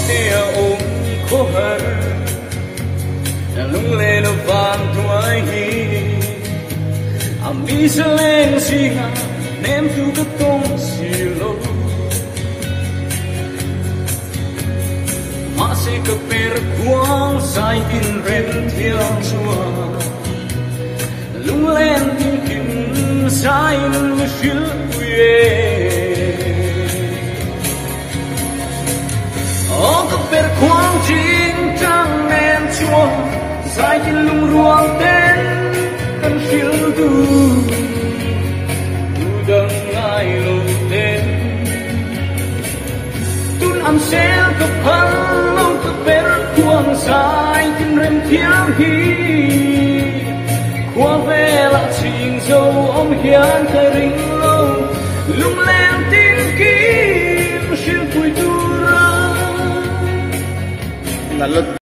tia ôm khó hở lung lên vàng thoại hi mi sẽ lên xì ngà ném tu cái tông xì lô mà sẽ có per quang sai tin rèn thiang chua lung lên tin kim sai nâng shil quê có per quang chín trăng ném chua sai tin lung ruộng tên cần shil tu đừng ai lùi tên tun am sel to phăng lâu to per quang sai tin rem thiang hi qua về là trình dâu ông hiền thời rình lâu lung lên tin kim xuyên tuổi tu ra